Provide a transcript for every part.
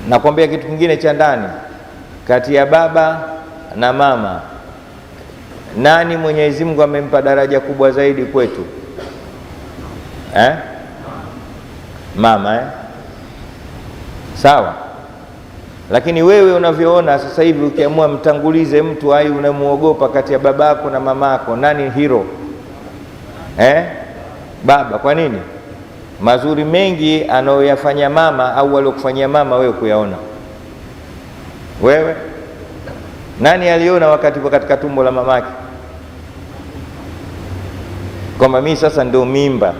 Nakwambia kitu kingine cha ndani, kati ya baba na mama, nani Mwenyezi Mungu amempa daraja kubwa zaidi kwetu? Mama. Sawa. Lakini wewe unavyoona sasa hivi, ukiamua mtangulize mtu ai unamuogopa kati ya babako na mamako, nani hero? Baba. Kwa nini? Mazuri mengi anayoyafanya mama au aliyokufanyia mama wewe kuyaona. Wewe nani aliona wakati katika tumbo la mamake kwamba mimi sasa ndio mimba,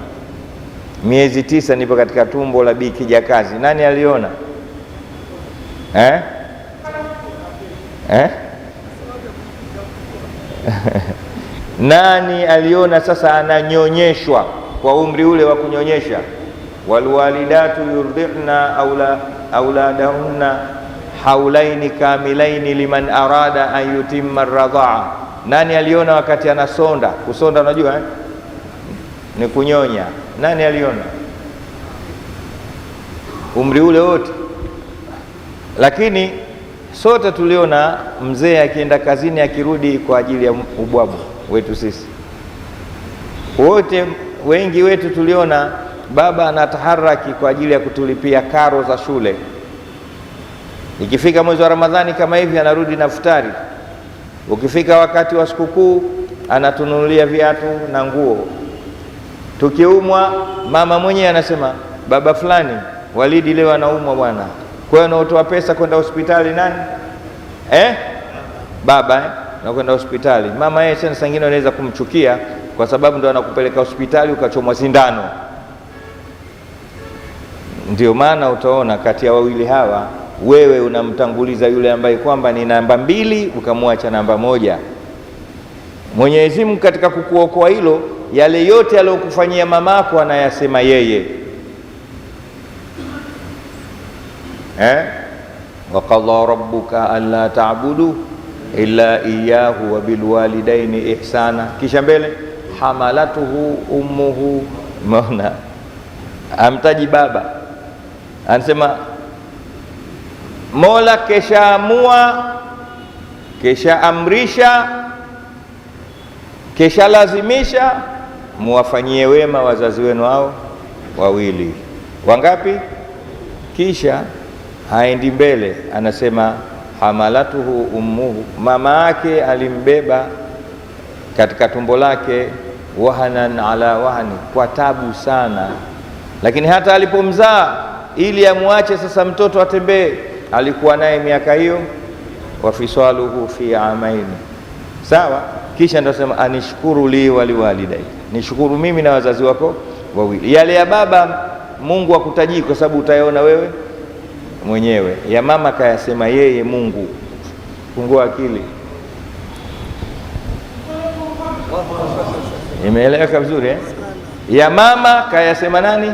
miezi 9 nipo katika tumbo la Bi Kijakazi? Nani aliona? Nani aliona sasa ananyonyeshwa kwa umri ule wa kunyonyesha? Walwalidatu yurdihna auladahunna haulaini kamilaini liman arada an yutimma radhaa. Nani aliona wakati anasonda? Kusonda unajua ni kunyonya. Nani aliona umri ule wote? Lakini sote tuliona mzee akienda kazini akirudi kwa ajili ya ubwabu wetu sisi wote. Wengi wetu tuliona baba anataharaki kwa ajili ya kutulipia karo za shule. Ikifika mwezi wa Ramadhani kama hivi anarudi na futari. Ukifika wakati wa sikukuu anatununulia viatu na nguo. Tukiumwa mama mwenyewe anasema, baba fulani Walidi leo anaumwa bwana. Kwa hiyo anaotoa pesa kwenda hospitali nani? Baba na kwenda hospitali. Mama yeye sana sangine anaweza kumchukia kwa sababu ndo anakupeleka hospitali ukachomwa sindano. Ndio maana utaona kati ya wawili hawa wewe unamtanguliza yule ambaye kwamba ni namba 2 ukamwacha namba 1. Mwenyezi Mungu katika kukuokoa hilo, yale yote aliyokufanyia mamako anayasema yeye. Wa qadha rabbuka alla ta'budu illa iyyahu wa bil walidaini ihsana. Kisha mbele hamalatuhu ummuhu. Maana amtaji baba, anasema Mola keshaamua, kesha amrisha, kesha lazimisha muwafanyie wema wazazi wenu hao wawili. Wangapi? Kisha haendi mbele, anasema hamalatuhu ummuhu, mama yake alimbeba katika tumbo lake wahanan ala wahani, kwa tabu sana. Lakini hata alipomzaa ili amwache sasa mtoto atembee, alikuwa naye miaka hiyo, wa fisaluhu fi amaini. Sawa. Kisha ndio sema anishkuru li waliwalidai, nishukuru mimi na wazazi wako wawili. Yale ya baba Mungu akutajii kwa sababu utayaona wewe mwenyewe, ya mama kayasema yeye Mungu. Fungua akili. Imeeleweka vizuri Ya mama kayasema nani?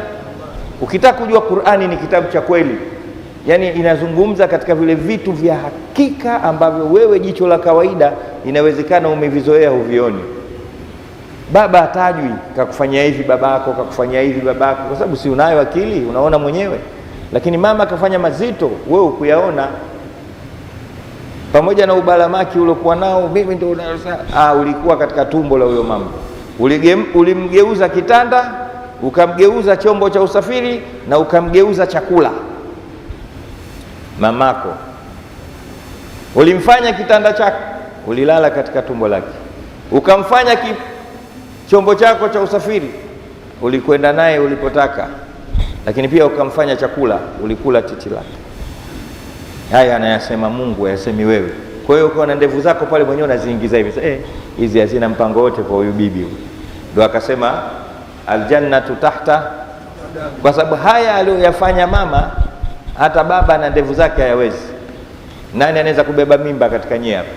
Ukitaka kujua Qur'ani ni kitabu cha kweli, yani inazungumza katika vile vitu vya hakika ambavyo wewe jicho la kawaida inawezekana umevizoea uvioni. Baba hatajwi kakufanyia hivi babako, kakufanyia hivi babako, kwa sababu si unayo akili, unaona mwenyewe. Lakini mama kafanya mazito wewe ukuyaona, pamoja na ubalamaki uliokuwa nao. Mimi ndio ulikuwa katika tumbo la huyo mama, ulimgeuza kitanda, ukamgeuza chombo cha usafiri, na ukamgeuza chakula. Mamako ulimfanya kitanda chako, ulilala katika tumbo lake. Ukamfanya chombo chako cha usafiri, ulikwenda naye ulipotaka. Lakini pia ukamfanya chakula, ulikula titi lake. Haya anayasema Mungu, hayasemi wewe. Kwa hiyo ukiwa na ndevu zako pale mwenyewe unaziingiza hivi, hizi hazina mpango wote kwa huyu bibi. Ndio akasema aljannatu tahta, kwa sababu haya aliyoyafanya mama hata baba na ndevu zake hayawezi. Nani anaweza kubeba mimba katika nyie hapa?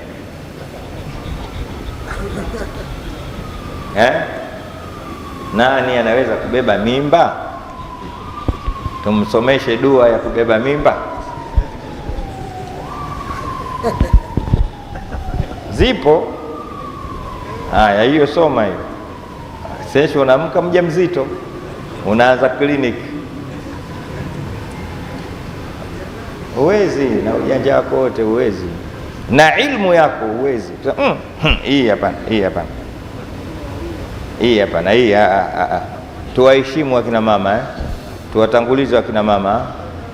Nani anaweza kubeba mimba? Tumsomeshe dua ya kubeba mimba. Zipo. Haya, hiyo soma hiyo. Sasa unaamka mjamzito, unaanza kliniki. Huwezi, na ujanja wako wote huwezi, na ilmu yako huwezi. Hii hapana, hii hapana, hii hapana, hii tuwaheshimu wakina mama tuwatangulize wakina mama,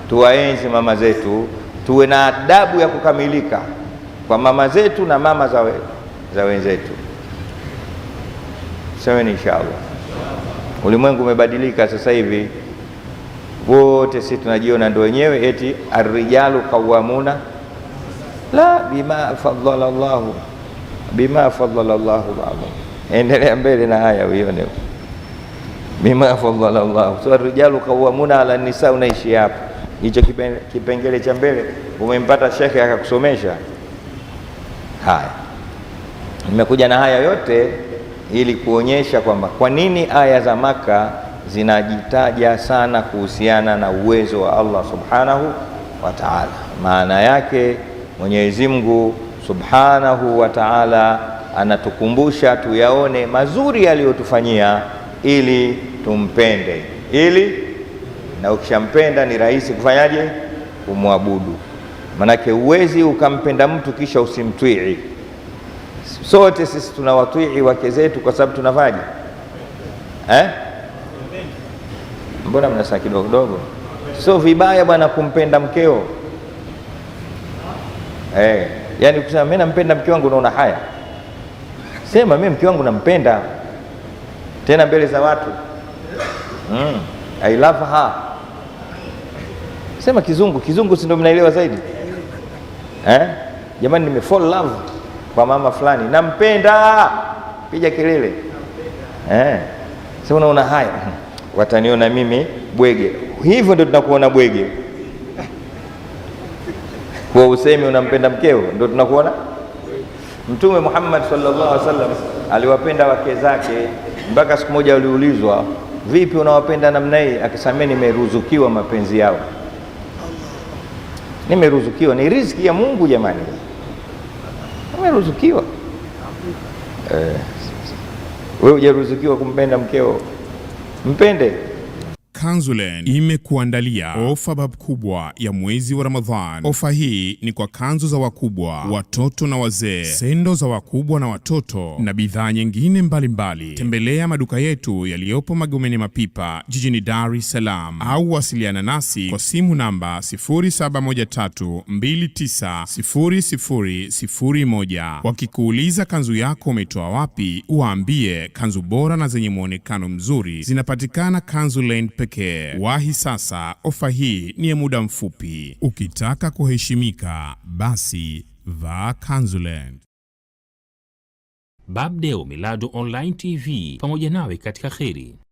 tuwaenzi mama zetu, tuwe na adabu ya kukamilika kwa mama zetu na mama za wenzetu. Semeni inshallah. Ulimwengu umebadilika sasa hivi, wote sisi tunajiona ndio wenyewe, eti arrijalu qawwamuna la bima faddala Allahu ba'dhum. Endelea mbele na haya uione, bima faddala Allahu. So arrijalu qawwamuna ala nisa, unaishi hapa. Hicho kipengele cha mbele umempata shekhe akakusomesha. Haya, nimekuja na haya yote ili kuonyesha kwamba kwa nini aya za Maka zinajitaja sana kuhusiana na uwezo wa Allah subhanahu wa ta'ala. Maana yake Mwenyezi Mungu subhanahu wa ta'ala anatukumbusha tuyaone mazuri aliyotufanyia ili tumpende, na ukishampenda ni rahisi kufanyaje? Kumwabudu. Manake uwezi ukampenda mtu kisha usimtwii. Sote sisi tunawatwii wake zetu kwa sababu tunafaje? Mbona mnasema kidogo kidogo? Sio vibaya bwana kumpenda mkeo. Yani ukisema mimi nampenda mke wangu, unaona haya, sema mimi mke wangu nampenda, tena mbele za watu. I love her. Sema kizungu si ndio mnaelewa zaidi? Jamani, nime fall love kwa mama fulani, nampenda, piga kelele. Sema unaona haya, wataniona mimi bwege. Hivyo ndio tunakuona bwege, kwa usemi unampenda mkeo ndio tunakuona. Mtume Muhammad sallallahu alaihi wasallam aliwapenda wake zake mpaka siku moja aliulizwa, vipi unawapenda namna hii? Akisema nimeruzukiwa mapenzi yao. Nimeruzukiwa, ni riziki ya Mungu jamani, nimeruzukiwa. Wewe hujaruzukiwa kumpenda mkeo, mpende. Kanzuland imekuandalia ofa bab kubwa ya mwezi wa Ramadhan. Ofa hii ni kwa kanzu za wakubwa, watoto na wazee, sendo za wakubwa na watoto na bidhaa nyingine mbalimbali. Tembelea maduka yetu yaliyopo Magomeni Mapipa jijini Dar es Salaam, au wasiliana nasi kwa simu namba 0713290001. Wakikuuliza kanzu yako umetoa wapi, uwaambie kanzu bora na zenye muonekano mzuri zinapatikana Kanzuland pekee. Wahi sasa, ofa hii ni ya muda mfupi. Ukitaka kuheshimika, basi vaa Kanzuland. Babdeo Miladu Online TV, pamoja nawe katika kheri.